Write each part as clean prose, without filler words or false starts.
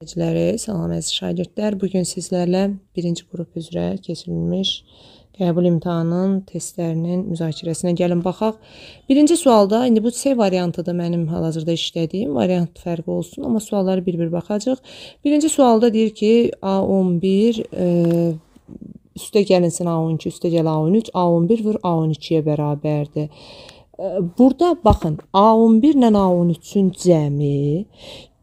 Salam əziz şagirdlər. Bugün sizlərlə birinci qrup üzrə keçirilmiş qəbul imtahanının testlərinin müzakirəsinə gəlin baxaq. Birinci sualda, indi bu C variantıdır mənim hal-hazırda işlədiyim. Variant fərqi olsun, amma sualları bir-bir baxacaq. Birinci sualda deyir ki, A11 üstə gəlinsin A12, üstə gəl A13, A11 vur A12-yə bərabərdir. Burada baxın, A11 ilə A13-ün cəmi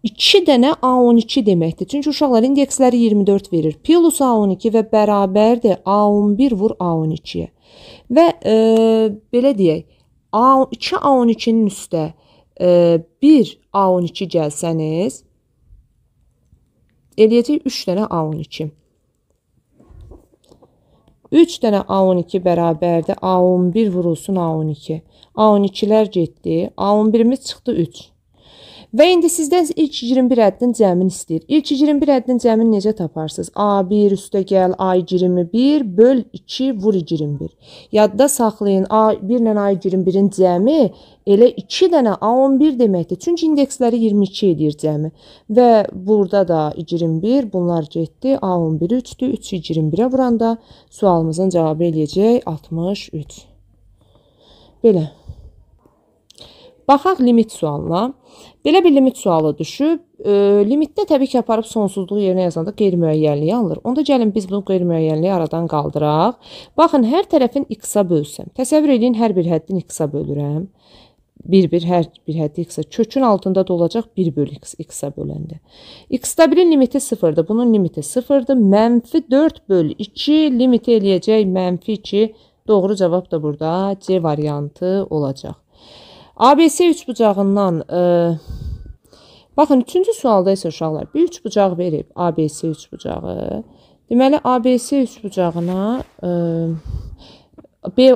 2 dənə A12 deməkdir. Çünki uşaqlar indeksləri 24 verir. Plus A12 və bərabərdir A11 vur A12-yə. Və belə deyək, 2 A12-nin üstə 1 A12 gəlsəniz, eləyəcək 3 dənə A12. 3 dənə A12 bərabərdir. A11 vurulsun A12. A12-lər getdi. A11-imiz çıxdı 3. Və indi sizdən ilk 21 ədədin cəmini istəyir. İlk 21 ədədin cəmini necə taparsınız? A1 üstə gəl A21 böl 2 vur 21. Yadda saxlayın, A1 ilə A21-in cəmi elə 2 dənə A11 deməkdir. Çünki indeksləri 22 edir cəmi. Və burada da 21, bunlar getdi. A11 3-dür. 3-ü 21-ə vuranda sualımızın cavabı eləyəcək 63. Belə. Baxaq limit sualına. Belə bir limit sualı düşüb. Limitdə təbii ki, aparıb sonsuzluğu yerinə yazanda qeyri-müəyyənliyi alır. Onda gəlin biz bunu qeyri-müəyyənliyi aradan qaldıraq. Baxın, hər tərəfin x-a bölsəm. Təsəvvür edin, hər bir həddin x-a bölürəm. Hər bir həddi x-a. Kökün altında da olacaq 1 bölü x-a böləndə. X-da 1-in limiti 0-dır. Bunun limiti 0-dır. Mənfi 4 bölü 2 limiti eləyəcək mənfi 2. Doğru cavab da burada C variantı olacaq. ABC üçbucağından, baxın, 3-cü sualda isə uşaqlar bir üçbucaq verib, ABC üçbucağı. Deməli, ABC üçbucağına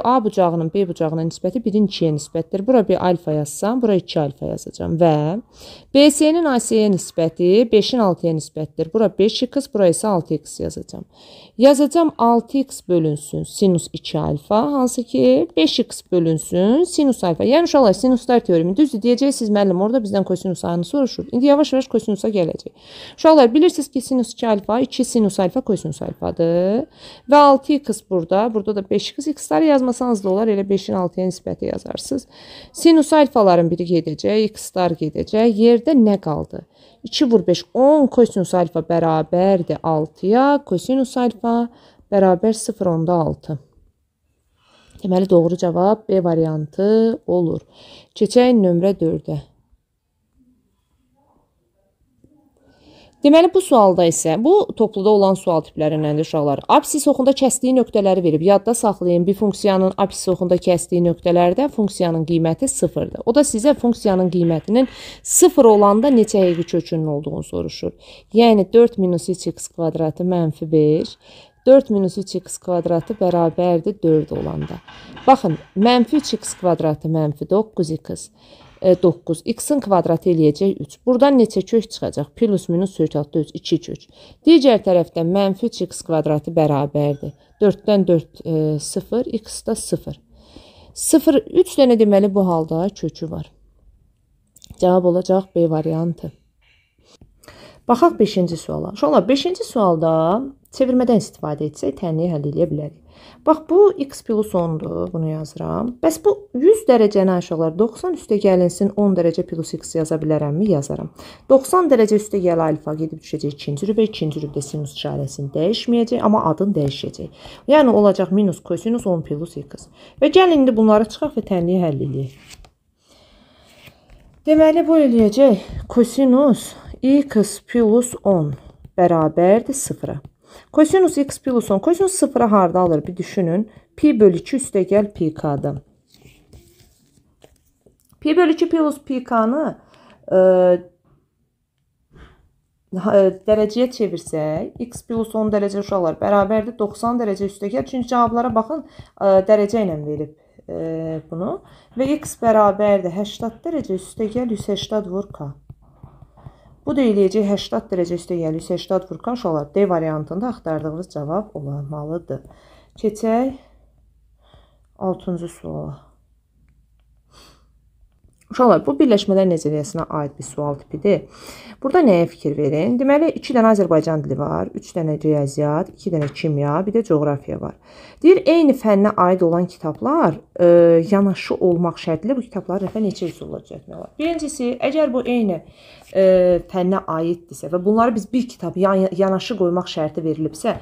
A bucağının B bucağına nisbəti 1-in 2-yə nisbətdir. Bura bir alfa yazsam, bura 2 alfa yazacağım. Və BC-nin AC-yə nisbəti 5-in 6-ya nisbətdir. Bura 5x, bura isə 6x yazacağım. Yazacağım 6x bölünsün sinus 2 alfa, hansı ki 5x bölünsün sinus alfa. Yəni uşaqlar, sinuslar teoremi düzdür. Deyəcəksiniz, müəllim, orada bizdən kosinus ayını soruşur. İndi yavaş-yavaş kosinusa gələcək. Uşaqlar, bilirsiniz ki, sinus 2 alfa, 2 sinus alfa kosinus alfadır. Və 6x burada da 5x, x-ları yazmasanız da olar, elə 5-in 6-ya nisbəti yazarsınız. Sinus alfaların biri gedəcək, x-lar gedəcək. Yerdə nə qaldı? 2 vur 5, 10 kosinus alfa bərabərdir 6-ya, kosinus alfa bərabər 0, onda 6. Deməli, doğru cavab B variantı olur. Keçək nömrə 4-ə. Deməli, bu sualda isə, bu topluda olan sual tiplərindəndir uşaqlar. Absis oxunda kəsdiyi nöqtələri verib. Yadda saxlayın, bir funksiyanın absis oxunda kəsdiyi nöqtələrdə funksiyanın qiyməti 0-dır. O da sizə funksiyanın qiymətinin 0 olanda neçə həqiqi kökünün olduğunu soruşur. Yəni, 4 minus 3x kvadratı mənfi 5, 4 minus 3x kvadratı bərabərdir 4 olanda. Baxın, mənfi 3x kvadratı mənfi 9x. 9. X-in kvadratı eləyəcək 3. Buradan neçə kök çıxacaq? Plus minus söhbətdə 3, 2 kök. Digər tərəfdən mənfi 3x kvadratı bərabərdir. 4-dən 4 0, x da 0. 0, 3 dənə deməli bu halda kökü var. Cavab olacaq B variantı. Baxaq 5-ci suala. Uşaqlar, 5-ci sualda çevirmədən istifadə etsək, tənliyi həll edə bilərik. Bax, bu x plus 10-dur, bunu yazıram. Bəs bu 100 dərəcəni aşağılar 90 üstə gəlinsin 10 dərəcə plus x yaza bilərəmmi? Yazaram. 90 dərəcə üstə gəl alfa gedib düşəcək ikinci rübə, ikinci rübdə sinus işarəsini dəyişməyəcək, amma adın dəyişəcək. Yəni, olacaq minus kosinus 10 plus x. Və gəlin indi bunları çıxaq və tənliyi həll edək. Deməli, bu eləyəcək kosinus x plus 10 bərabərdir 0-a. Kosinus x plus 10. Kosinus 0-a harda alır? Bir düşünün. Pi bölü 2 üstə gəl pi k-dır. Pi bölü 2 plus pi k-nı dərəcəyə çevirsək, x plus 10 dərəcə uşaqlar bərabərdir 90 dərəcə üstə gəl. Çünki cavablara baxın, dərəcə ilə verib bunu. Və x bərabərdir 80 dərəcə üstə gəl 180 vur k. Bu da eləyəcək 80 dərəcə üstə gəl 180 vur k uşaqlar. D variantında axtardığımız cavab olmalıdır. Keçək 6-cı suala. Uşaqlar, bu birləşmələr nəzəriyyəsinə aid bir sual tipidir. Burada nəyə fikir verin? Deməli, 2 dənə Azərbaycan dili var, 3 dənə riyaziyyat, 2 dənə kimya, bir də coğrafiya var. Deyir, eyni fənnə aid olan kitablar yanaşı olmaq şərtilə bu kitabları dəfə neçə üsulla düzəltmək olar? Birincisi, əgər bu eyni fənnə aiddirsə və bunları biz bir kitab yanaşı qoymaq şərti verilibsə,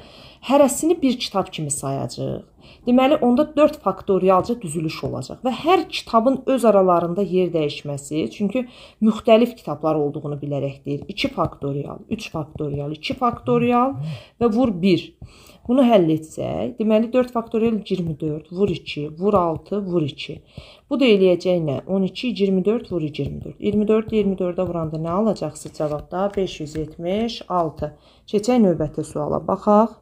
hərəsini bir kitab kimi sayacaq. Deməli, onda 4 faktorialca düzülüş olacaq və hər kitabın öz aralarında yer dəyişməsi, çünki müxtəlif kitablar olduğunu bilərək deyir. 2 faktorial, 3 faktorial, 2 faktorial və vur 1. Bunu həll etsək, deməli 4 faktorial 24, vur 2, vur 6, vur 2. Bu da eləyəcək nə? 12, 24, vur 24. 24, 24-ə vuranda nə alacaqsınız cavabda? 576. Keçək növbəti suala, baxaq.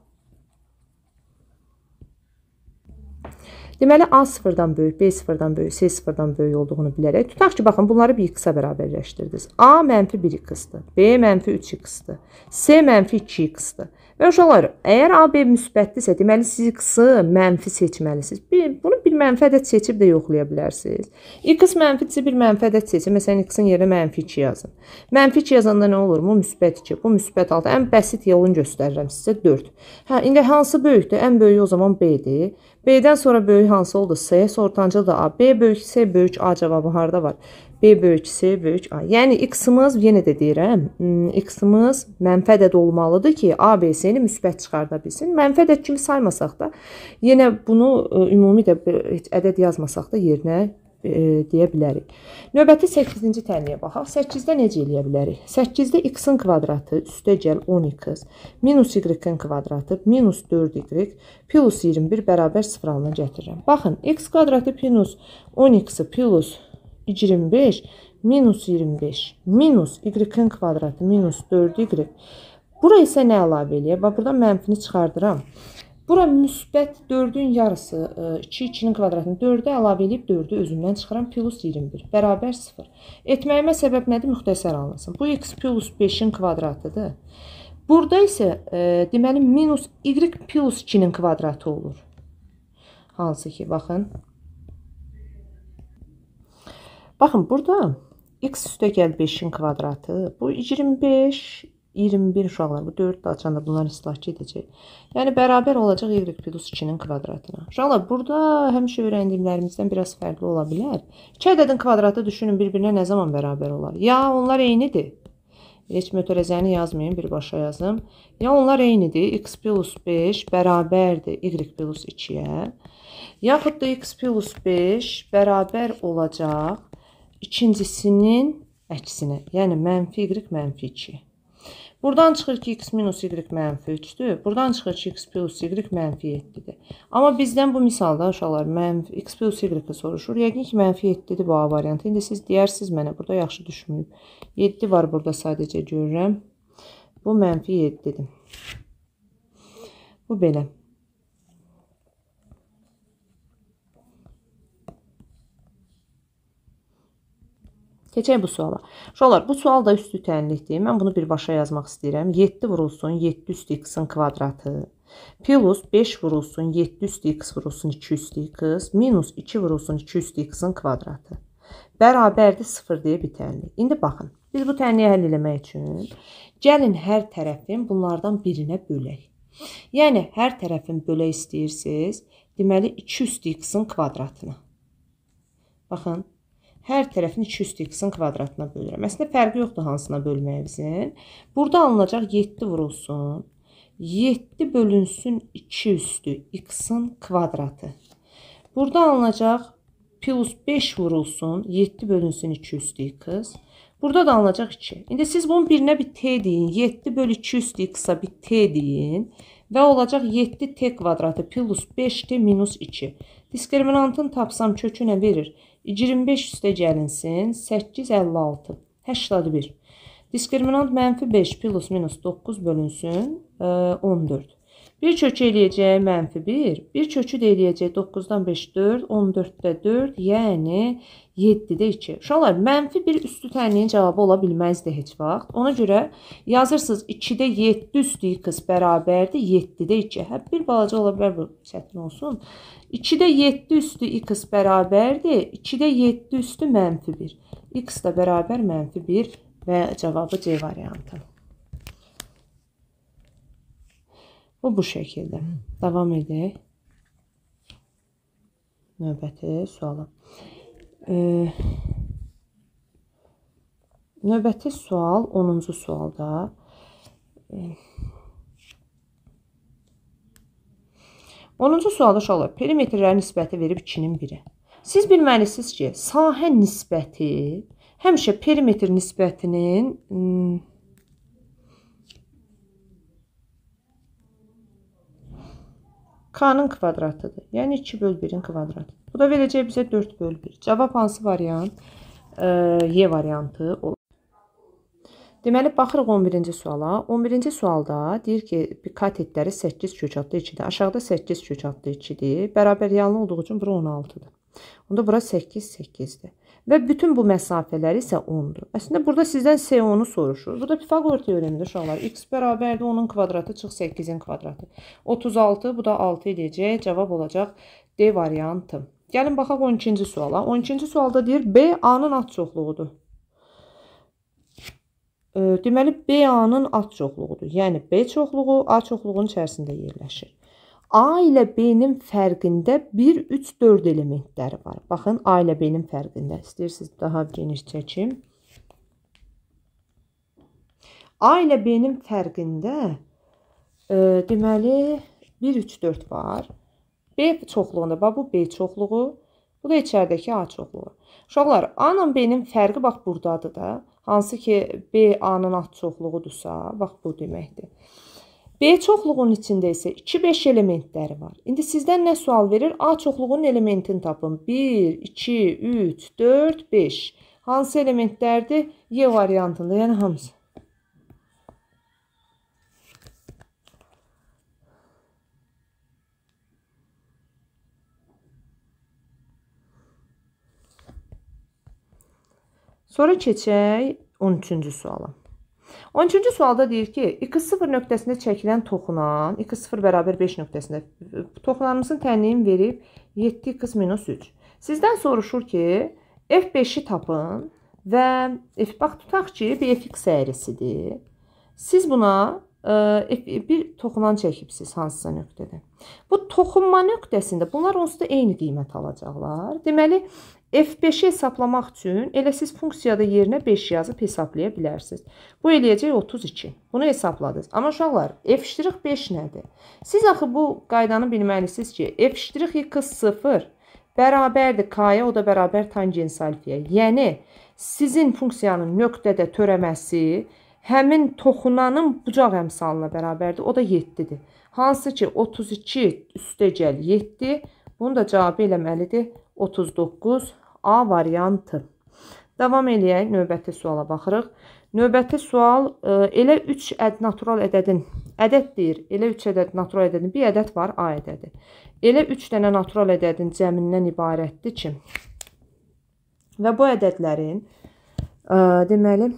Deməli, A sıfırdan böyük, B sıfırdan böyük, C sıfırdan böyük olduğunu bilərək, tutaq ki, baxın, bunları bir x-a bərabərləşdirdiniz. A mənfi 1x-dir, B mənfi 3x-dir, C mənfi 2x-dir. Və uşaqlar, əgər A, B müsbətdirsə, deməli, siz x-ı mənfi seçməlisiniz. Bunu bir mənfi ədəd seçib də yoxlaya bilərsiniz. X mənfidirsə, bir mənfi ədəd seçin. Məsələn, x-in yerinə mənfi 2 yazın. Mənfi 2 yazanda nə olur? Bu müsbət 2, bu müsbət 6. Ən bəsit yolunu göstərirəm sizə 4. Hə, indi hansı böyükdür? Ən böyüyü o zaman B-dir. B-dən sonra böyük hansı oldu? C, ortancıl da A. B böyük, C böyük, A cavabı harada var? B böyük, C böyük, A. Yəni, x-ımız, yenə də deyirəm, x-ımız mənfi ədəd olmalıdır ki, A, B, C-ni müsbət çıxarda bilsin. Mənfi ədəd kimi saymasaq da, yenə bunu ümumi də heç ədəd yazmasaq da yerinə deyə bilərik. Növbəti 8-ci tənliyə baxaq. 8-də necə eləyə bilərik? 8-də x-in kvadratı üstə gəl 10x minus y-in kvadratı minus 4y plus 21 bərabər 0 halına gətirirəm. Baxın, x kvadratı minus 10x plus 25 minus 25 minus y-in kvadratı minus 4y. Bura isə nə əlavə eləyək? Bax, buradan mənfini çıxardıram. Bura müsbət 4-ün yarısı 2-2-nin kvadratını 4-ə əlavə edib 4-ü özündən çıxıram plus 21 bərabər 0. Etməyimə səbəb nədir? Müxtəsər anlasın. Bu x plus 5-in kvadratıdır. Burada isə deməli minus y plus 2-nin kvadratı olur. Hansı ki, baxın. Baxın, burada x üstə gəl 5-in kvadratı. Bu 25, 21 uşaqlar. Bu 4 də açanda bunlar islahçı edəcək. Yəni, bərabər olacaq y plus 2-nin kvadratına. Uşaqlar, burada həmişə öyrəndiyimlərimizdən biraz fərqli ola bilər. 2 ədədin kvadratı düşünün bir-birinə nə zaman bərabər olar? Ya onlar eynidir. Heç mötərəzəni yazmayın, birbaşa yazım. Ya onlar eynidir. X plus 5 bərabərdir y plus 2-yə. Yaxud da x plus 5 bərabər olacaq ikincisinin əksinə. Yəni, mənfi y, mənfi 2. Buradan çıxır ki, x minus y mənfi 3-dür. Buradan çıxır ki, x plus y mənfi 7-dir. Amma bizdən bu misalda, uşaqlar, x plus y-i soruşur. Yəqin ki, mənfi 7-dir bu A variantı. İndi siz deyərsiniz mənə, burada yaxşı düşməyib. 7 var burada sadəcə görürəm. Bu mənfi 7-dir. Bu belə. Keçək bu suala. Uşaqlar, bu sual da üstü tənlikdir. Mən bunu birbaşa yazmaq istəyirəm. 7 vurulsun 7 üstü x-in kvadratı plus 5 vurulsun 7 üstü x vurulsun 2 üstü x minus 2 vurulsun 2 üstü x-in kvadratı bərabərdir 0 deyə bir tənlik. İndi baxın, biz bu tənliyi həll eləmək üçün gəlin hər tərəfin bunlardan birinə bölək. Yəni, hər tərəfin bölək istəyirsiniz, deməli 2 üstü x-in kvadratına. Baxın. Hər tərəfin 2 üstü x-in kvadratına bölürəm. Əslində, fərqi yoxdur hansına bölməyimizin. Burada alınacaq 7 vurulsun. 7 bölünsün 2 üstü x-in kvadratı. Burada alınacaq plus 5 vurulsun. 7 bölünsün 2 üstü x. Burada da alınacaq 2. İndi siz bunun birinə bir t deyin. 7 bölü 2 üstü x-a bir t deyin. Və olacaq 7t kvadratı plus 5t minus 2. Diskriminantın tapsam kökü nə verir? 25 üstə gəlinsin, 856, 81. Diskriminant mənfi 5 plus minus 9 bölünsün, 14. Bir kökü eləyəcək mənfi 1, bir kökü də eləyəcək 9-dan 5, 4, 14-də 4, yəni 7-də 2. Uşaqlar, mənfi bir üstü tənliyin cavabı ola bilməzdi heç vaxt. Ona görə yazırsınız 2-də 7 üstü x bərabərdir, 7-də 2. Həb bir balaca ola bilər, bu çətin olsun. 2-də 7 üstü x bərabərdir, 2-də 7 üstü mənfi 1. X da bərabər -1 və cavabı C variantı. Bu şəkildə. Davam edək. Növbəti suala. Növbəti sual 10-cu sualda. 10-cu sualda uşaqlar perimetrlərin nisbəti verib 2-nin 1-i. Siz bilməlisiniz ki, sahə nisbəti həmişə perimetr nisbətinin K-nın kvadratıdır. Yəni 2/1-in kvadratıdır. Bu da verəcək bizə 4/1. Cavab hansı variant? Y variantı olur. Deməli, baxırıq 11-ci suala. 11-ci sualda deyir ki, katetləri 8 köçatlı 2-dir. Aşağıda 8 köçatlı 2-dir. Bərabər yanlı olduğu üçün bura 16-dır. Onda bura 8-8-dir. Və bütün bu məsafələri isə 10-dur. Əslində, burada sizdən C10-u soruşur. Burada Pifaqor teoremidir uşaqlar. X bərabərdir 10-un kvadratı çıx 8-in kvadratı. 36, bu da 6 edəcək. Cavab olacaq D variantı. Gəlin, baxaq 12-ci suala. 12-ci sualda deyir, B A-nın ad çoxluğudur. Deməli, B A-nın ad çoxluğudur. Yəni, B çoxluğu A çoxluğunun içərisində yerləşir. A ilə B-nin fərqində 1, 3, 4 elementləri var. Baxın, A ilə B-nin fərqində. İstəyirsiniz daha geniş çəkim. A ilə B-nin fərqində deməli 1, 3, 4 var. B çoxluğunda, bax bu B çoxluğu, bu da içəridəki A çoxluğu. Uşaqlar, A ilə B-nin fərqi bax buradadır da. Hansı ki B A-nın ad çoxluğudursa, bax bu deməkdir. B çoxluğunun içində isə 2-5 elementləri var. İndi sizdən nə sual verir? A çoxluğunun elementini tapın. 1, 2, 3, 4, 5. Hansı elementlərdir? Y variantında, yəni hamısı. Sonra keçək 13-cü suala. 13-cü sualda deyir ki, x0 nöqtəsində çəkilən toxunan, x0 bərabər 5 nöqtəsində toxunanımızın tənliyini verib 7x-3. Sizdən soruşur ki, f5-i tapın və bax, tutaq ki, bir fx əyrisidir. Siz buna bir toxunan çəkibsiz hansısa nöqtədə. Bu toxunma nöqtəsində bunlar onsuz da eyni qiymət alacaqlar. Deməli, f5-i hesablamaq üçün elə siz funksiyada yerinə 5 yazıb hesablaya bilərsiniz. Bu eləyəcək 32. Bunu hesabladınız. Amma uşaqlar, f'5 nədir? Siz axı bu qaydanı bilməlisiniz ki, f'(x0) bərabərdir k-ya, o da bərabər tangens alfaya. Yəni, sizin funksiyanın nöqtədə törəməsi həmin toxunanın bucaq əmsalına bərabərdir. O da 7-dir. Hansı ki, 32 üstə gəl 7. Bunun da cavabı eləməlidir 39 A variantı. Davam eləyək, növbəti suala baxırıq. Növbəti sual, elə 3 natural ədədin, ədəd deyir, elə 3 ədəd natural ədədin bir ədəd var, A ədədi. Elə 3 dənə natural ədədin cəmindən ibarətdir ki, və bu ədədlərin, deməli,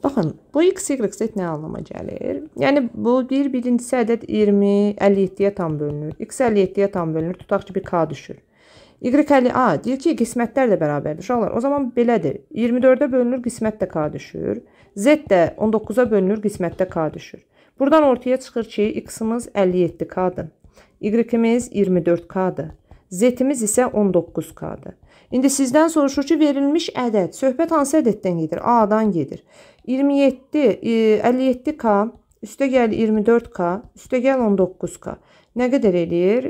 baxın, bu x, y, z nə anlama gəlir? Yəni, bu birincisi ədəd 20, 57-yə tam bölünür. X 57-yə tam bölünür, tutaq ki, bir k düşür. Y50A deyir ki, qismətlər də bərabərdir. Uşaqlar, o zaman belədir. 24-ə bölünür, qismət də k düşür. Z də 19-a bölünür, qismətdə k düşür. Buradan ortaya çıxır ki, x-imiz 57k-dır. Y-imiz 24k-dır. Z-imiz isə 19k-dır. İndi sizdən soruşur ki, verilmiş ədəd. Söhbət hansı ədəddən gedir? A-dan gedir. 57k, üstə gəl 24k, üstə gəl 19k. Nə qədər eləyir?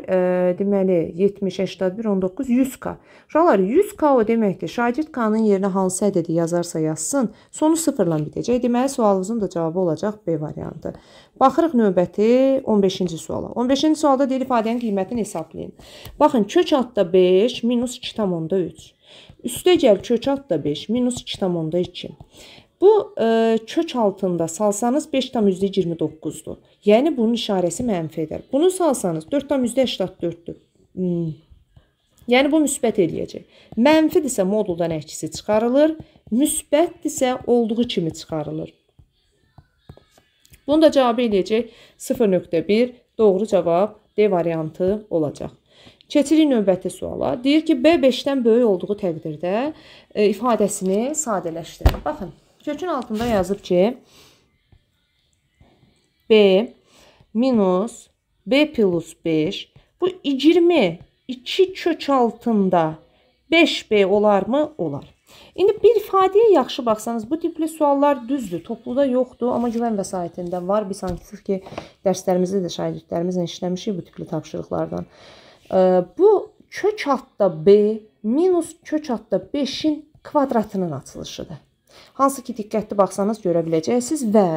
Deməli, 70, 81, 19, 100k. Uşaqlar, 100k o deməkdir. Şagird k-nın yerinə hansı ədədi yazarsa yazsın, sonu sıfırla bitəcək. Deməli, sualımızın da cavabı olacaq B variantı. Baxırıq növbəti 15-ci suala. 15-ci sualda deyil ifadənin qiymətini hesablayın. Baxın, kök altda 5 minus 2,3. Üstə gəl kök altda 5 minus 2,2. Bu kök altında salsanız 5,29'dur. Yəni bunun işarəsi mənfi edər. Bunu salsanız 4,84'dür. Yəni bu müsbət eləyəcək. Mənfidirsə moduldan əksi çıxarılır. Müsbətdirsə olduğu kimi çıxarılır. Bunun da cavabı eləyəcək 0,1. Doğru cavab D variantı olacaq. Keçirik növbəti suala. Deyir ki, B 5-dən böyük olduğu təqdirdə ifadəsini sadələşdirin. Baxın, kökün altında yazıb ki, B minus B plus 5. Bu 22 kök altında 5B olarmı? Olar. İndi bir ifadəyə yaxşı baxsanız, bu tipli suallar düzdür, topluda yoxdur, amma güvən vəsaitində var. Biz sanki ki, dərslərimizdə də şagirdlərimizlə işləmişik bu tipli tapşırıqlardan. Bu kök altda B minus kök altda 5-in kvadratının açılışıdır. Hansı ki, diqqətli baxsanız görə biləcəksiniz və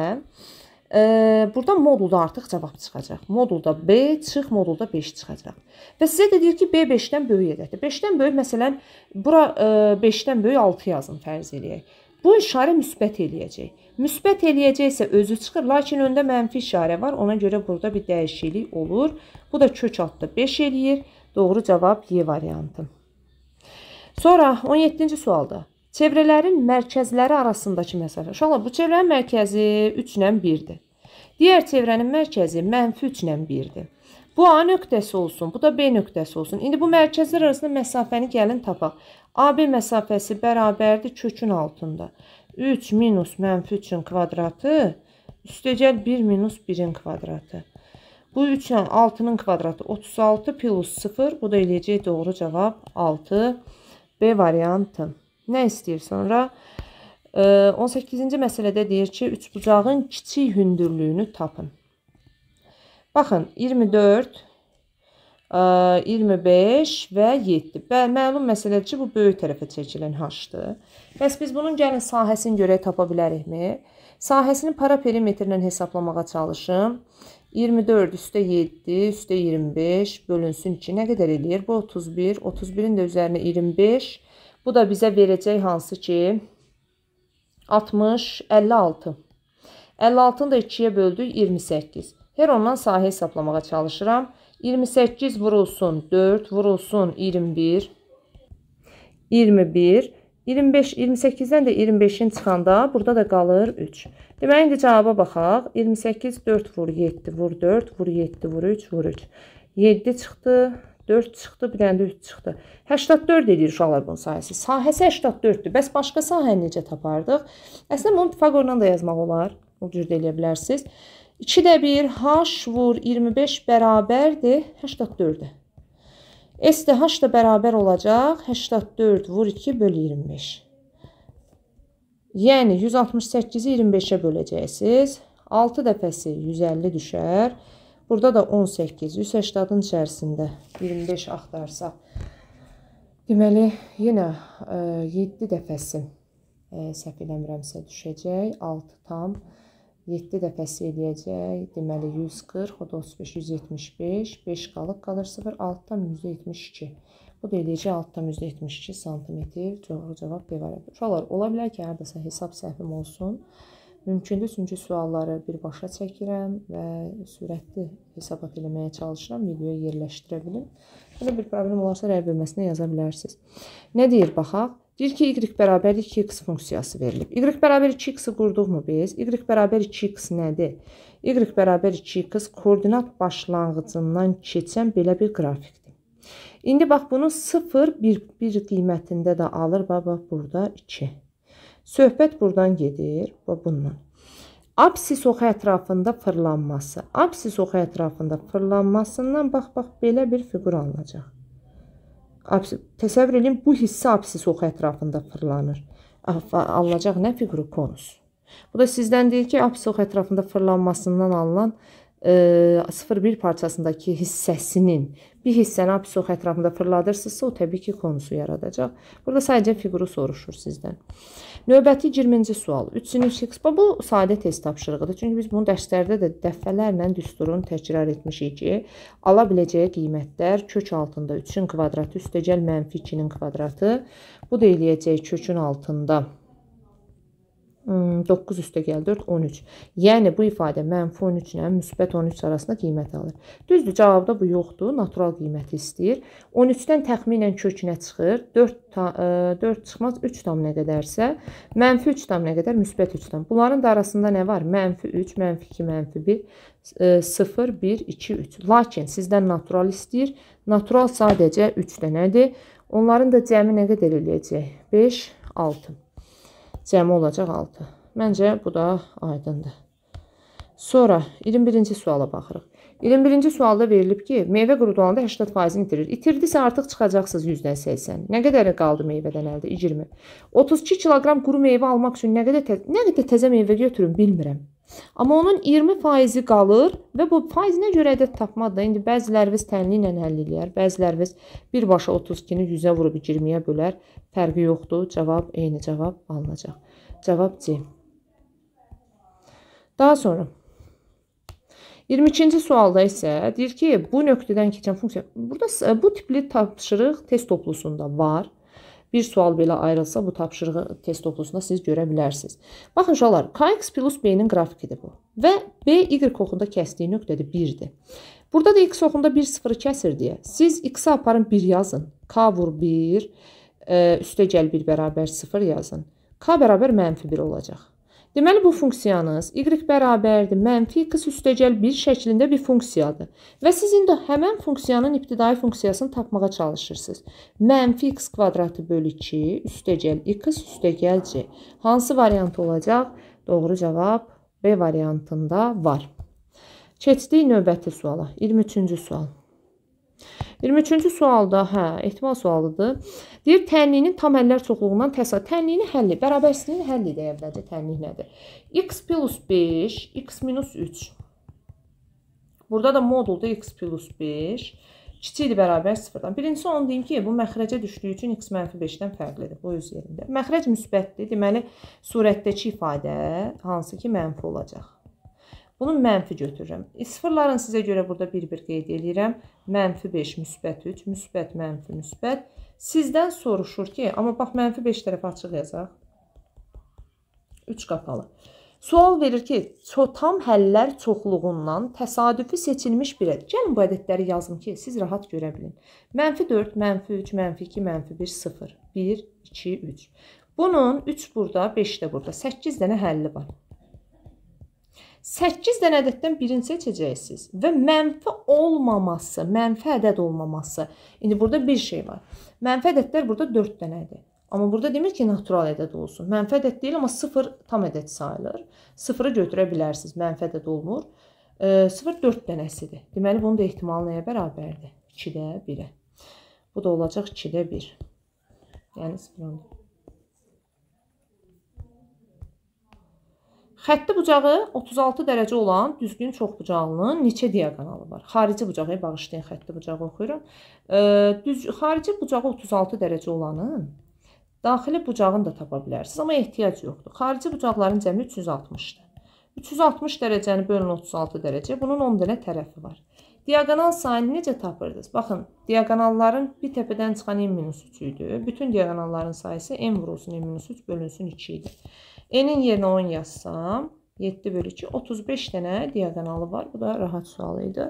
burada modulda artıq cavab çıxacaq. Modulda B çıx, modulda 5 çıxacaq. Və sizə də deyir ki, B 5-dən böyük edəkdir. 5-dən böyük, məsələn, bura 5-dən böyük 6 yazın, fərz eləyək. Bu işarə müsbət eləyəcək. Müsbət eləyəcəksə özü çıxır, lakin öndə mənfi işarə var. Ona görə burada bir dəyişiklik olur. Bu da kök altda 5 eləyir. Doğru cavab Y variantı. Sonra 17-ci sualda. Çevrələrin mərkəzləri arasındakı məsafə. Uşaqlar, bu çevrənin mərkəzi 3 ilə 1-dir. Digər çevrənin mərkəzi mənfi 3 ilə 1-dir. Bu A nöqtəsi olsun, bu da B nöqtəsi olsun. İndi bu mərkəzlər arasında məsafəni gəlin tapaq. AB məsafəsi bərabərdir kökün altında. 3 minus mənfi 3-ün kvadratı üstəgəl 1 minus 1-in kvadratı. Bu 3 ilə 6-nın kvadratı 36 plus 0. Bu da eləyəcək doğru cavab 6. B variantı. Nə istəyir sonra? 18-ci məsələdə deyir ki, üçbucağın kiçik hündürlüyünü tapın. Baxın, 24, 25 və 7. Məlum məsələdir ki, bu böyük tərəfə çəkilən H-dır. Bəs biz bunun gəlin sahəsini görək tapa bilərikmi? Sahəsini paraperimetrlə hesablamağa çalışım. 24 üstə 7 üstə 25 bölünsün 2 nə qədər eləyir? Bu 31. 31-in də üzərinə 25. Bu da bizə verəcək hansı ki 60, 56. 56-nı da 2-yə böldük 28. Hər ondan sahə hesablamağa çalışıram. 28 vurulsun 4, vurulsun 21. 21. 25, 28-dən də 25-in çıxanda burada da qalır 3. Demək, indi cavaba baxaq. 28, 4 vur 7, vur 4, vur 7, vur 3, vur 3. 7 çıxdı. 4 çıxdı, bir dənə də 3 çıxdı. 84 edir uşaqlar bunun sahəsi. Sahəsi 84-dür. Bəs başqa sahəni necə tapardıq? Əslində bunu Pifaqorla da yazmaq olar. O cür də eləyə bilərsiniz. 2-də 1 H vur 25 bərabərdir 84-də. S də H da bərabər olacaq. 84 vur 2 böl 25. Yəni 168-i 25-ə böləcəksiniz. 6 dəfəsi 150 düşər. Burada da 18, 180-ın içərisində 25 axtarsaq. Deməli, yenə 7 dəfəsi səhv eləmirəmsə düşəcək. 6 tam 7 dəfəsi eləyəcək. Deməli, 140, o da 35, 175. 5 qalıb, qalır 0, 6 tam %72. Bu da eləyəcək 6 tam %72 santimetr. Doğru cavab B variantı. Uşaqlar, ola bilər ki, haradasa hesab səhvim olsun. Mümkündür, çünki sualları birbaşa çəkirəm və sürətli hesabat eləməyə çalışıram, videoya yerləşdirə bilim. Belə bir problem olarsa, rəy bölməsinə yaza bilərsiniz. Nə deyir, baxaq? Deyir ki, y bərabər 2x funksiyası verilib. Y bərabər 2x qurduqmu biz? Y bərabər 2x nədir? Y bərabər 2x koordinat başlanğıcından keçən belə bir qrafikdir. İndi bax, bunu 0, 1 qiymətində də alır, bax, burada 2. Söhbət buradan gedir, bundan. Absis oxu ətrafında fırlanması. Absis oxu ətrafında fırlanmasından bax, belə bir fiqur alınacaq. Təsəvvür edin, bu hissə absis oxu ətrafında fırlanır. Alınacaq nə fiquru? Konus. Bu da sizdən deyir ki, absis oxu ətrafında fırlanmasından alınan 0,1 parçasındakı hissəsinin bir hissəni absis oxu ətrafında fırladırsınızsa, o təbii ki, konusu yaradacaq. Burada sadəcə fiquru soruşur sizdən. Növbəti 20-ci sual. 3 sinif x. Bu sadə test tapşırığıdır. Çünki biz bunu dərslərdə də dəfələrlə düsturunu təkrar etmişik ki, ala biləcəyi qiymətlər kök altında 3-ün kvadratı üstəgəl mənfi 2-nin kvadratı. Bu da eləyəcək kökün altında 9 üstə gəl 4, 13. Yəni bu ifadə mənfi 13 ilə müsbət 13 arasında qiymət alır. Düzdür, cavabda bu yoxdur, natural qiyməti istəyir. 13-dən təxminən kök nə çıxır? 4 çıxmaz, 3 tam nə qədərsə, mənfi 3 tam nə qədər? Müsbət 3 tam. Bunların da arasında nə var? Mənfi 3, mənfi 2, mənfi 1, 0, 1, 2, 3. Lakin sizdən natural istəyir. Natural sadəcə 3 dənədir. Onların da cəmi nə qədər eləyəcək? 5, 6. Cəmi olacaq 6. Məncə bu da aydındır. Sonra 21-ci suala baxırıq. 21-ci sualda verilib ki, meyvə qurudulanda 80%-ni itirir. İtirdisə artıq çıxacaqsınız 100-dən 80. Nə qədər qaldı meyvədən əldə? 20. 32 kiloqram quru meyvə almaq üçün nə qədər təzə meyvə götürün bilmirəm. Amma onun 20% qalır və bu faizinə görə ədəd tapmadır. İndi bəziləriniz tənli ilə həll eləyər, bəziləriniz birbaşa 32-ni 100-ə vurub 20-yə bölər. Fərqi yoxdur. Cavab eyni cavab alınacaq. Cavab C. Daha sonra 22-ci sualda isə deyir ki, bu nöqtədən keçən funksiya, burada bu tipli tapşırıq test toplusunda var. Bir sual belə ayrılsa bu tapşırığı test toplusunda siz görə bilərsiniz. Baxın uşaqlar, Kx plus B-nin qrafikidir bu. Və B, Y oxunda kəsdiyi nöqtədir 1-dir. Burada da X oxunda 1, 0 kəsir deyə. Siz X-i aparın 1 yazın. K vur 1, üstə gəl 1 bərabər 0 yazın. K bərabər mənfi 1 olacaq. Deməli, bu funksiyanız Y bərabərdir, mənfi X üstə gəl 1 şəklində bir funksiyadır. Və siz indi həmən funksiyanın ibtidai funksiyasını tapmağa çalışırsınız. Mənfi X kvadratı bölü 2 üstə gəl X üstə gəl C. Hansı variant olacaq? Doğru cavab B variantında var. Keçdik növbəti suala. 23-cü sual. 23-cü sualda, ehtimal sualıdır. Deyir, tənliyinin tam həllər çoxluğundan tənliyinin həlli, bərabərsizliyin həlli deyə bilədir. Tənlik nədir? X plus 5, X minus 3. Burada da modulda X plus 5, kiçikdir bərabər 0-dan. Birincisi onu deyim ki, bu məxrəcə düşdüyü üçün X mənfi 5-dən fərqlidir. Bu öz yerində. Məxrəc müsbətdir. Deməli, surətdəki ifadə hansı ki mənfi olacaq. Bunu mənfi götürürəm. Sıfırların sizə görə burada bir-bir qeyd edirəm. Mənfi 5, müsbət 3, müsbət, mənfi, müsbət. Sizdən soruşur ki, amma bax, mənfi 5 tərəfə açıq yazaq. 3 qapalı. Sual verir ki, tam həllər çoxluğundan təsadüfi seçilmiş bir ədəd. Gəlin bu ədədləri yazın ki, siz rahat görə bilin. Mənfi 4, mənfi 3, mənfi 2, mənfi 1, 0. 1, 2, 3. Bunun 3 burada, 5 də burada. 8 dənə həlli var. 8 dənə ədəddən birini seçəcəksiniz və mənfi olmaması, mənfi ədəd olmaması. İndi burada bir şey var. Mənfi ədədlər burada 4 dənədir. Amma burada demir ki, natural ədəd olsun. Mənfi ədəd deyil, amma 0 tam ədəd sayılır. 0-ı götürə bilərsiniz. Mənfi ədəd olmur. 0 4 dənəsidir. Deməli, bunun da ehtimalı nəyə bərabərdir? 2-də 1-ə. Bu da olacaq 2-də 1. Yəni 0-dır. Xətti bucağı 36 dərəcə olan düzgün çoxbucaqlının neçə diaqonalı var? Xarici bucağı, bağışlayın, xətti bucağı oxuyuram. Xarici bucağı 36 dərəcə olanın daxili bucağını da tapa bilərsiniz, amma ehtiyac yoxdur. Xarici bucaqların cəmi 360-dır. 360 dərəcəni bölün 36 dərəcə, bunun 10 dənə tərəfi var. Diaqonal sayını necə tapırdınız? Baxın, diaqonalların bir təpədən çıxan n-3 idi. Bütün diaqonalların sayısı n vurulsun n-3 bölünsün 2 idi. N'in yerinə 10 yazsam, 7 bölü 2, 35 dənə diaqonalı var. Bu da rahat sual idi.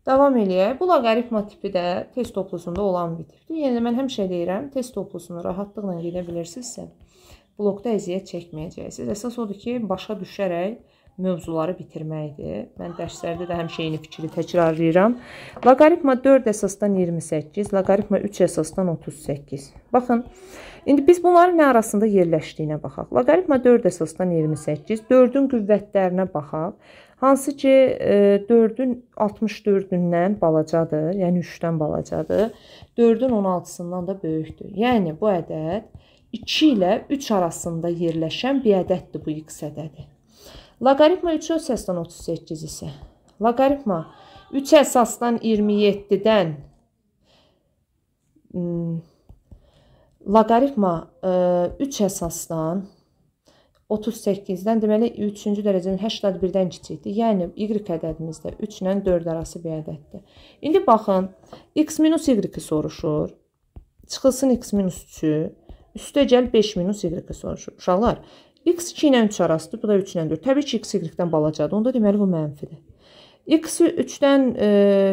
Davam eləyək. Bu loqaritma tipi də test toplusunda olan bir tipdir. Yəni, mən həmişə deyirəm, test toplusunu rahatlıqla gedə bilirsinizsə, blokda əziyyət çəkməyəcəksiniz. Əsas odur ki, başa düşərək mövzuları bitirməkdir. Mən dərslərdə də həmişə eyni fikri təkrarlayıram. Loqaritma 4 əsasdan 28, loqaritma 3 əsasdan 38. Baxın, indi biz bunların nə arasında yerləşdiyinə baxaq. Loqaritma 4 əsasdan 28, 4-ün qüvvətlərinə baxaq. Hansı ki, 4-ün 64-ündən balacadır, yəni 3-dən balacadır. 4-ün 16-sından da böyükdür. Yəni, bu ədəd 2 ilə 3 arasında yerləşən bir ədəddir bu x ədədi. Loqaritma 3 əsasdan 38 isə, loqaritma 3 əsasdan 27-dən, loqaritma 3 əsasdan 38-dən, deməli 3-cü dərəcənin 81-dən kiçikdir. Yəni, y ədədimiz də 3 ilə 4 arası bir ədəddir. İndi baxın, x minus y-i soruşur, çıxılsın x minus 3-ü, üstə gəl 5 minus y-i soruşur. Uşaqlar, X 2 ilə 3 arasıdır, bu da 3 ilə 4. Təbii ki, X Y-dən balacadır. Onda deməli bu mənfidir. X 3-dən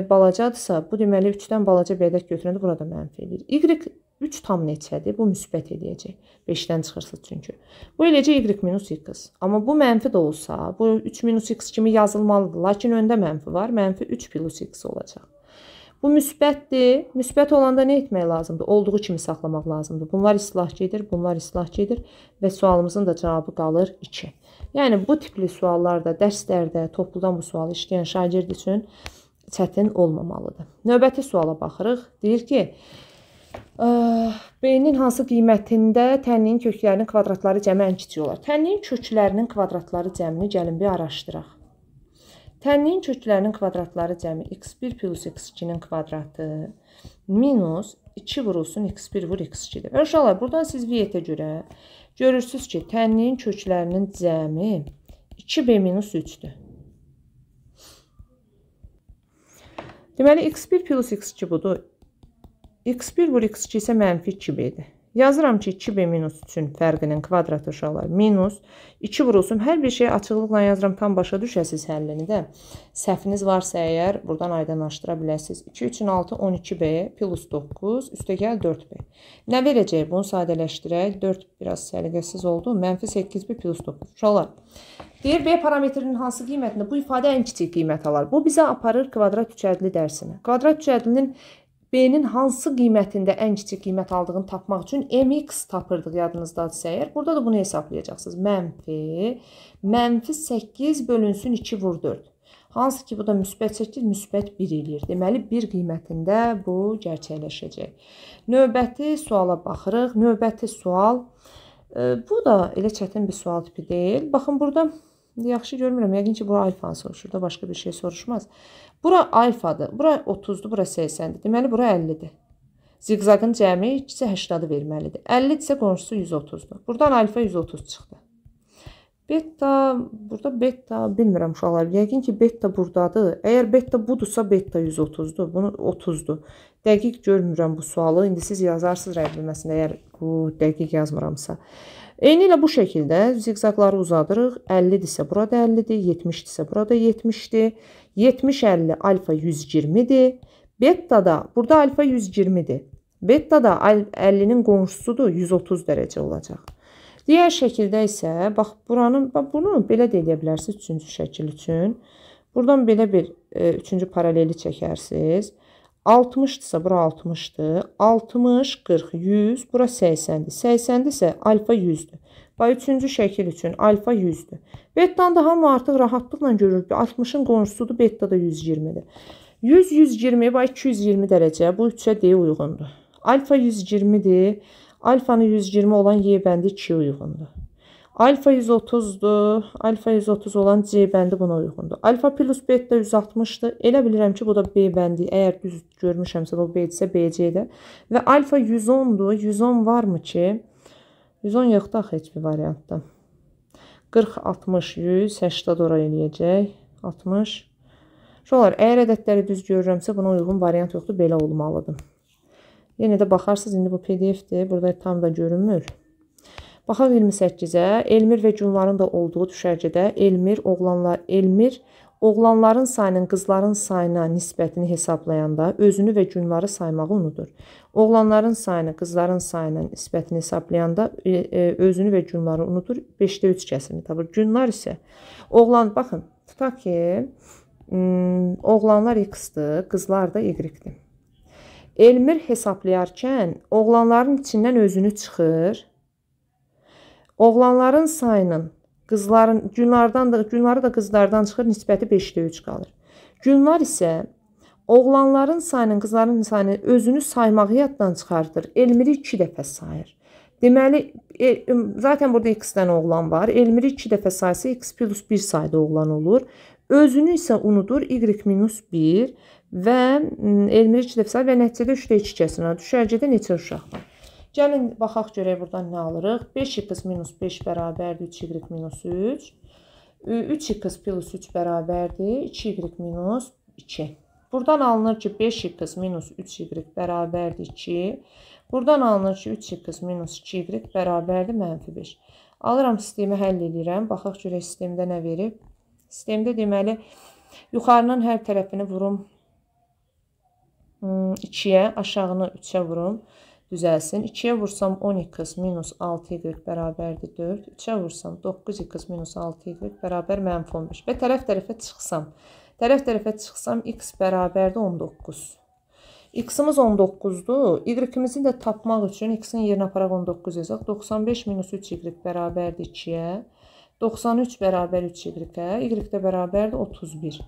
balacadırsa, bu deməli 3-dən balaca bir ədəd götürəndə burada mənfi edir. Y 3 tam neçədir? Bu müsbət eləyəcək. 5-dən çıxırsınız çünki. Bu eləyəcək Y minus X. Amma bu mənfi də olsa, bu 3 minus X kimi yazılmalıdır. Lakin öndə mənfi var. Mənfi 3 plus X olacaq. Bu müsbətdir. Müsbət olanda nə etmək lazımdır? Olduğu kimi saxlamaq lazımdır. Bunlar islah gedir, bunlar islah gedir və sualımızın da cavabı qalır 2. Yəni bu tipli suallarda, dərslərdə topludan bu sualı işləyən şagird üçün çətin olmamalıdır. Növbəti suala baxırıq. Deyir ki, B-nin hansı qiymətində tənliyin köklərinin kvadratları cəmi ən kiçik olar? Tənliyin köklərinin kvadratları cəmini gəlin bir araşdıraq. Tənliyin köklərinin kvadratları cəmi x1 plus x2-nin kvadratı minus 2 vurulsun x1 vur x2-dir. Və uşaqlar, buradan siz V-yə görə görürsünüz ki, tənliyin köklərinin cəmi 2b minus 3-dür. Deməli, x1 plus x2 budur. x1 vur x2 isə mənfi 2b-dir. Yazıram ki, 2b minus 3-ün fərqinin kvadratı uşaqlar minus 2 vurulsun. Hər bir şey açıqlıqla yazıram, tam başa düşəsiniz həllini də. Səhviniz varsa əgər, buradan aydınlaşdıra biləsiniz. 2, 3-ün 6, 12b plus 9, üstəgəl 4b. Nə verəcək? Bunu sadələşdirək. 4 biraz səliqəsiz oldu. Mənfi 8b plus 9. Uşaqlar, deyir, B parametrinin hansı qiymətində bu ifadə ən kiçik qiymət alar. Bu bizə aparır kvadrat üçədli dərsinə. Kvadrat üçədlinin B-nin hansı qiymətində ən kiçik qiymət aldığını tapmaq üçün MX tapırdıq yadınızdadırsa əgər. Burada da bunu hesablayacaqsınız. Mənfi 8 bölünsün 2 vur 4. Hansı ki bu da müsbət 8, müsbət 1 eləyir. Deməli 1 qiymətində bu gerçəkləşəcək. Növbəti suala baxırıq. Növbəti sual. Bu da elə çətin bir sual tipi deyil. Baxın burada yaxşı görmürəm. Yəqin ki bura alfanı soruşur da başqa bir şey soruşmaz. Bura alfadır, bura 30-dur, bura 80-dir. Deməli, bura 50-dir. Ziqzaqın cəmi 2-80-ı verməlidir. 50-dirsə qonşusu 130-dur. Buradan alfa 130 çıxdı. Beta, burada beta, bilmirəm uşaqlar. Yəqin ki, beta buradadır. Əgər beta budursa, beta 130-dur. Bunu 30-dur. Dəqiq görmürəm bu sualı. İndi siz yazarsınız rəy bilməsində, əgər bu dəqiq yazmıramsa. Eyni ilə bu şəkildə ziqzaqları uzadırıq. 50-dirsə burada 50-dir, 70-dirsə burada 70-dir. 70-50 alfa 120-dir. Beta da, burada alfa 120-dir. Beta da 50-nin qonşusudur, 130 dərəcə olacaq. Digər şəkildə isə, bax, bunu belə də eləyə bilərsiniz 3-cü şəkil üçün. Buradan belə bir 3-cü paraleli çəkərsiniz. 60-dırsa, bura 60-dır. 60, 40, 100, bura 80-dir. 80-dirsə alfa 100-dür. Bax, 3-cü şəkil üçün alfa 100-dür. Beta'dan da hamı artıq rahatlıqla görür. 60-ın qonşusudur, beta da 120-dir. 100, 120, bax 220 dərəcə. Bu 3-ə D uyğundur. Alfa 120-dir. Alfanı 120 olan Y bəndi 2-yə uyğundur. Alfa 130-dur. Alfa 130 olan C bəndi buna uyğundur. Alfa plus beta 160-dır. Elə bilirəm ki, bu da B bəndi. Əgər düz görmüşəmsə, bu B-dirsə BC-də. Və alfa 110-dur. 110 varmı ki? 110 yoxdur axı heç bir variantda. 40, 60, 100, 80 ora eləyəcək. 60. Şolar, əgər ədədləri düz görürəmsə, buna uyğun variant yoxdur. Belə olmalıdır. Yenə də baxarsınız, indi bu PDF-dir. Burada tam da görünmür. Baxaq 28-ə. Elmir və Günların da olduğu düşərgədə Elmir oğlanların sayının qızların sayına nisbətini hesablayanda özünü və Günları saymağı unudur. Oğlanların sayını qızların sayına nisbətini hesablayanda özünü və Günları unudur. 5-də 3 kəsirini tapır. Günlar isə baxın, tutaq ki, oğlanlar X-dır, qızlar da Y-dir. Elmir hesablayarkən oğlanların içindən özünü çıxır. Oğlanların sayının Günları da qızlardan çıxır, nisbəti 5-də 3 qalır. Günlar isə oğlanların sayının, qızların sayını özünü saymağı yaddan çıxardır. Elmiri 2 dəfə sayır. Deməli, zaten burada X-dən oğlan var. Elmiri 2 dəfə saysa X plus 1 sayda oğlan olur. Özünü isə unudur Y minus 1 və Elmiri 2 dəfə sayır və nəticədə 3-də 2 kəsir. Düşərgədə neçə uşaq var? Gəlin, baxaq görək buradan nə alırıq. 5x minus 5 bərabərdir 3y minus 3. 3x plus 3 bərabərdir 2y minus 2. Buradan alınır ki 5x minus 3y bərabərdir 2. Buradan alınır ki 3x minus 2y bərabərdir mənfi 5. Alıram sistemi həll edirəm. Baxaq görək sistemdə nə verib. Sistemdə deməli yuxarının hər tərəfini vurum 2-yə, aşağını 3-ə vurum. Düzəlsin. 2-yə vursam 10x minus 6y bərabərdir 4. 3-ə vursam 9x minus 6y bərabər -15. Və tərəf-tərəfə çıxsam. Tərəf-tərəfə çıxsam x bərabərdir 19. X-imiz 19-dur. Y-imizi də tapmaq üçün x-in yerinə aparaq 19 yazaq. 95 minus 3y bərabərdir 2-yə. 93 bərabər 3y-ə. Y də bərabərdir 31.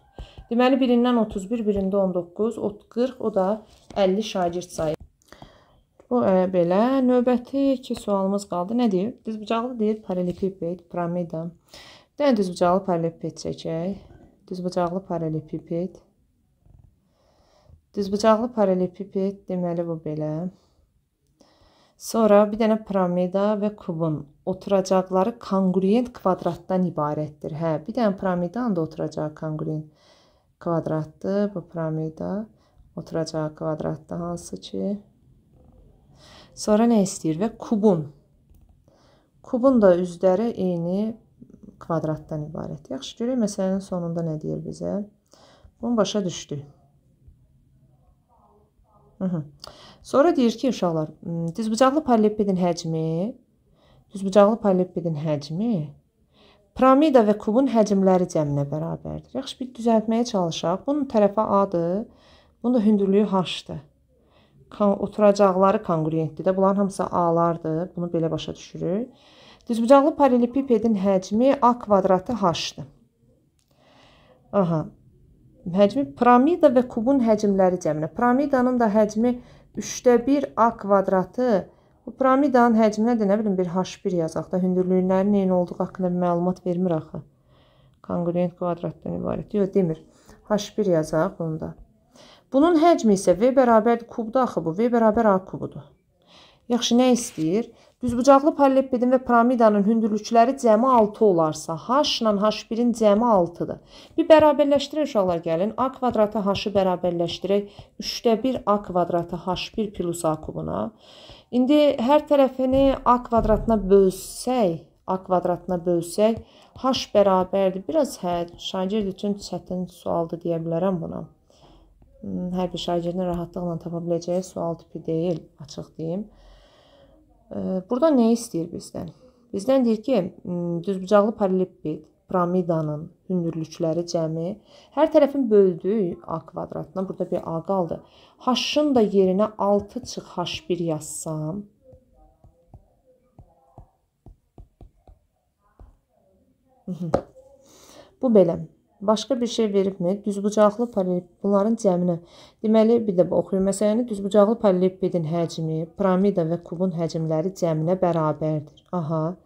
Deməli, birindən 31, birində 19, 40, o da 50 şagird sayı. Bu belə. Növbəti 2 sualımız qaldı. Nə deyir? Düzbucaqlı deyir, paralelipiped, piramida. Bir dənə düzbucaqlı paralelipiped çəkək. Düzbucaqlı paralelipiped. Düzbucaqlı paralelipiped deməli bu belə. Sonra bir dənə piramida və kubun oturacaqları kongruent kvadratdan ibarətdir. Hə, bir dənə piramidanın da oturacağı kongruent kvadratdır. Bu piramida oturacağı kvadratdır hansı ki. Sonra nə istəyir? Və kubun. Kubun da üzləri eyni kvadratdan ibarət. Yaxşı, görək məsələnin sonunda nə deyir bizə? Bunu başa düşdük. Sonra deyir ki, uşaqlar, düzbucaqlı paralelipipedin həcmi piramida və kubun həcmləri cəminə bərabərdir. Yaxşı, bir düzəltməyə çalışaq. Bunun tərəfi A-dır, bunun da hündürlüyü H-dır. Oturacaqları kongruentdir də. Bunların hamısı A-lardır. Bunu belə başa düşürük. Düzbucaqlı paralelipipedin həcmi A kvadratı H-dır. Aha. Həcmi piramida və kubun həcmləri cəminə. Piramidanın da həcmi 1/3 A kvadratı. Bu piramidanın həcminə də nə bilim bir H1 yazaq da. Hündürlüyünlərin eyni olduğu haqqında bir məlumat vermir axı. Kongruent kvadratdan ibarət. Yox, demir. H1 yazaq bunda. Bunun həcmi isə V bərabərdir kubda axı bu. V bərabər A kubudur. Yaxşı, nə istəyir? Düzbucaqlı paralelipipedin və piramidanın hündürlükləri cəmi 6 olarsa, H ilə H1-in cəmi 6-dır. Bir bərabərləşdirək uşaqlar gəlin. A kvadratı H-ı bərabərləşdirək 3/1 A kvadratı H1 plus A kubuna. İndi hər tərəfini A kvadratına bölsək, H bərabərdir. Biraz şagird üçün çətin sualdır deyə bilərəm buna. Hər bir şagirdin rahatlıqla tapa biləcəyi sual tipi deyil, açıq deyim. Burada nə istəyir bizdən? Bizdən deyir ki, düzbucaqlı paralelipiped piramidanın hündürlükləri cəmi hər tərəfin böldük A kvadratına. Burada bir A qaldı. H-ın da yerinə 6 çıx H1 yazsam. Bu belə. Başqa bir şey veribmi? Düzbucaqlı paralelipiped bunların cəminə. Deməli, bir də oxuyum məsələni. Düzbucaqlı paralelipipedin həcmi, piramida və kubun həcmləri cəminə bərabərdir. Aha,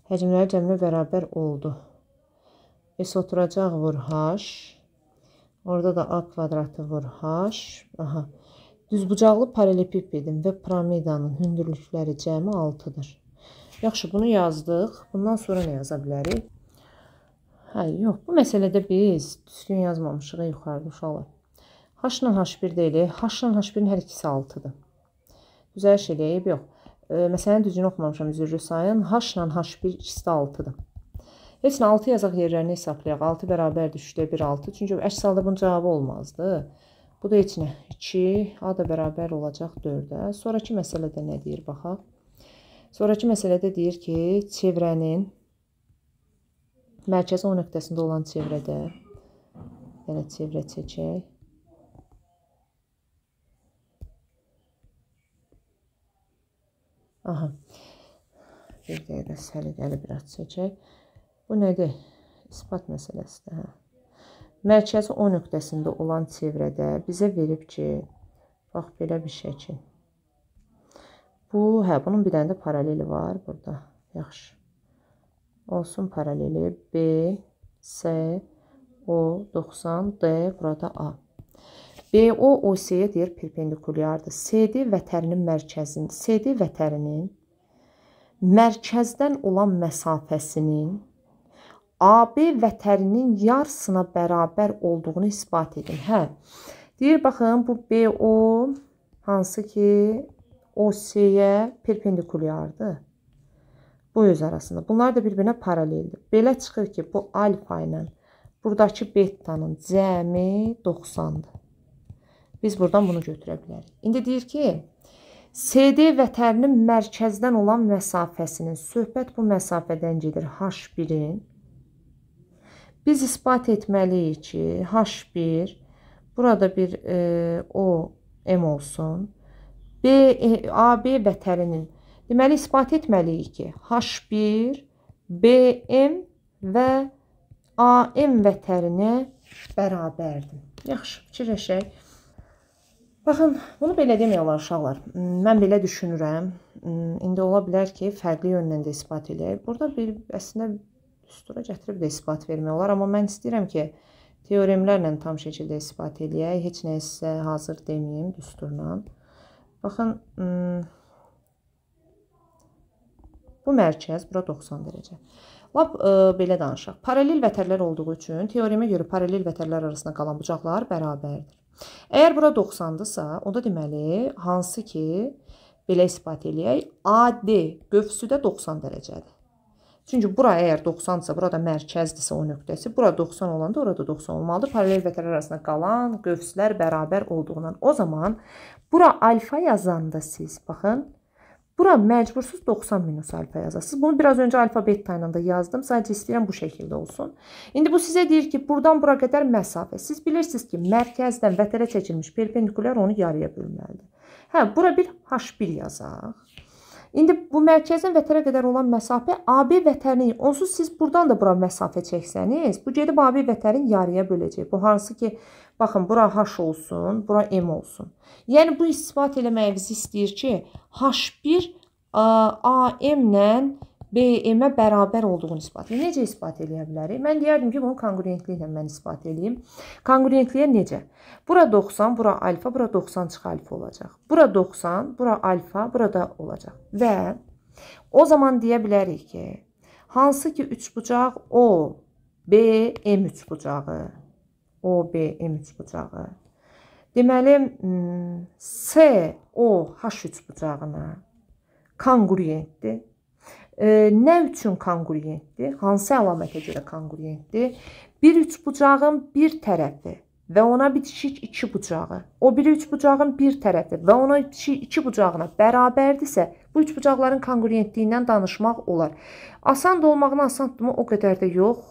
həcmləri cəminə bərabər oldu. S oturacaq vur H. Orada da A kvadratı vur H. Aha. Düzbucaqlı paralelipipedin və piramidanın hündürlükləri cəmi 6-dır. Yaxşı, bunu yazdıq. Bundan sonra nə yaza bilərik? Hə, yox, bu məsələdə biz düzgün yazmamışıq yuxarıda uşaqlar. H ilə H1 deyilik. H ilə H1-in hər ikisi 6-dır. Düzəliş eləyib, yox. Məsələni düzgün oxumamışam, üzrlü sayın. H ilə H1 ikisi də 6-dır. Heç nə 6 yazaq yerlərini hesablayaq. 6 bərabərdir 3/1 6. Çünki əks halda bunun cavabı olmazdı. Bu da heç nə 2. A da bərabər olacaq 4-ə. Sonraki məsələdə nə deyir, baxaq. Sonraki məsələdə deyir ki, çevrənin mərkəzi O nöqtəsində olan çevrədə, yəni çevrə çəkək. Aha, bir dəqiqə səliqəli biraz çəkək. Bu nədir? İspat məsələsidir. Mərkəzi O nöqtəsində olan çevrədə bizə verib ki, bax, belə bir şəkil. Bunun bir dənə də paraleli var burada. Yaxşı. Olsun paraleli B, S, O, 90, D, burada A. BO OC-yə deyir perpendikulyardır. CD vətərinin mərkəzində, CD vətərinin mərkəzdən olan məsafəsinin AB vətərinin yarısına bərabər olduğunu isbat edin. Hə, deyir, baxın, bu BO hansı ki OC-yə perpendikulyardır. bu öz arasında. Bunlar da bir-birinə paraleldir. Belə çıxır ki, bu alfa ilə buradakı betanın cəmi 90-dır. Biz buradan bunu götürə bilərik. İndi deyir ki, CD vətərinin mərkəzdən olan məsafəsinin, söhbət bu məsafədən gedir H1-in. Biz ispat etməliyik ki, H1, burada bir o M olsun. AB vətərinin, deməli ispat etməliyik ki, H1, BM və AM vətərinə bərabərdir. Yaxşı, fikirləşək. Baxın, bunu belə demək olar uşaqlar. Mən belə düşünürəm. İndi ola bilər ki, fərqli yöndən də ispat edək. Burada bir əslində düstura gətirib də ispat vermək olar. Amma mən istəyirəm ki, teoremlərlə tam şəkildə ispat edək. Heç nə sizə hazır deməyim düsturla. Baxın, bu mərkəz, bura 90 dərəcə. Lap belə danışaq. Paralel vətərlər olduğu üçün teoremə görə paralel vətərlər arasında qalan bucaqlar bərabərdir. Əgər bura 90-dırsa, o da deməli, hansı ki, belə ispat eləyək, AD qövsü də 90 dərəcədir. Çünki bura əgər 90-dırsa, burada mərkəzdirsə o nöqtəsi, bura 90 olanda orada 90 olmalıdır. Paralel vətərlər arasında qalan qövslər bərabər olduğundan. O zaman bura alfa yazanda siz, baxın, bura məcbursuz 90 minus alfa yazasınız. Bunu biraz öncə alfa beta ilə də yazdım. Sadəcə istəyirəm bu şəkildə olsun. İndi bu sizə deyir ki, buradan bura qədər məsafə. Siz bilirsiniz ki, mərkəzdən vətərə çəkilmiş perpendikulyar onu yarıya bölməlidir. Hə, bura bir H1 yazaq. İndi bu mərkəzdən vətərə qədər olan məsafə AB vətərini, onsuz siz buradan da bura məsafə çəksəniz, bu gedib AB vətərin yarıya böləcək. Bu hansı ki, baxın, bura H olsun, bura M olsun. Yəni, bu ispat eləməyimizi istəyir ki, H1 AM-lə BM-ə bərabər olduğunu ispat edir. Necə ispat eləyə bilərik? Mən deyərdim ki, bunu konqurentliklə mən ispat edeyim. Konqurentliyə necə? Bura 90, bura alfa, bura 90 çıx alfa olacaq. Bura 90, bura alfa, burada olacaq. Və o zaman deyə bilərik ki, hansı ki, üçbucaq O, B, M üçbucağı, O, B, M üçbucağı. Deməli, C, O, H üçbucağına konqurentdir. Nə üçün konqurentdir? Hansı əlamətə görə konqurentdir? Bir üçbucağın bir tərəfi və ona bitişik iki bucağı, o biri üçbucağın bir tərəfi və ona bitişik iki bucağına bərabərdirsə, bu üçbucaqların konqurentliyindən danışmaq olar. Asan da olmağına asandırmı? O qədər də yox,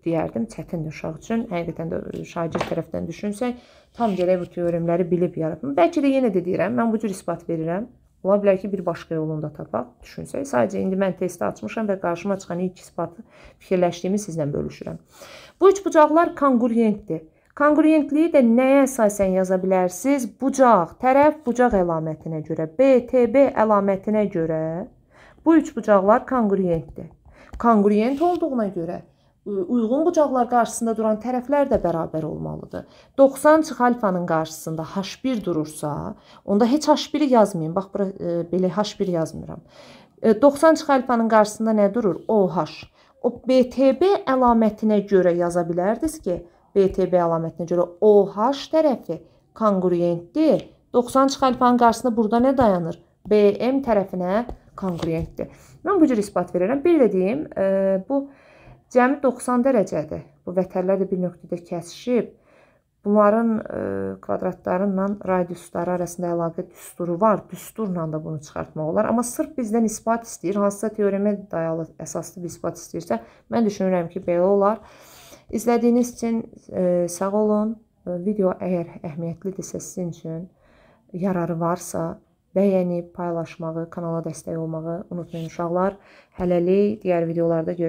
deyərdim, çətindir uşaq üçün. Həqiqətən də şagird tərəfdən düşünsək, tam gərək bu teoremləri bilib yaratım. Bəlkə də yenə də deyirəm, mən bu cür ispat verirəm. Ola bilər ki, bir başqa yolunu da tapaq, düşünsək. Sadəcə indi mən testi açmışam və qarşıma çıxan ilk isbatı fikirləşdiyimi sizlə bölüşürəm. Bu üç bucaqlar konqurentdir. Konqurentliyi də nəyə əsasən yaza bilərsiniz? Bucaq, tərəf bucaq əlamətinə görə, BTB əlamətinə görə bu üç bucaqlar konqurentdir. Konqurent olduğuna görə uyğun bucaqlar qarşısında duran tərəflər də bərabər olmalıdır. 90 çıx alfanın qarşısında H1 durursa, onda heç H1-i yazmayın. Bax, belə H1 yazmıram. 90 çıx alfanın qarşısında nə durur? OH. O BTB əlamətinə görə yaza bilərdiniz ki, BTB əlamətinə görə OH tərəfi konqurentdir. 90 çıx alfanın qarşısında burada nə dayanır? BM tərəfinə konqurentdir. Mən bu cür ispat verirəm. Bir də deyim, bu cəmi 90 dərəcədir. Bu vətərlər də bir nöqtədə kəsişib. Bunların kvadratlarınla radiusları arasında əlaqə düsturu var. Düsturla da bunu çıxartmaq olar. Amma sırf bizdən ispat istəyir. Hansısa teoremə dayalı əsaslı bir ispat istəyirsə, mən düşünürəm ki, belə olar. İzlədiyiniz üçün sağ olun. Video əgər əhəmiyyətlidirsə sizin üçün, yararı varsa, bəyənib, paylaşmağı, kanala dəstək olmağı unutmayın uşaqlar. Hələlik digər videolarda görüşürüz.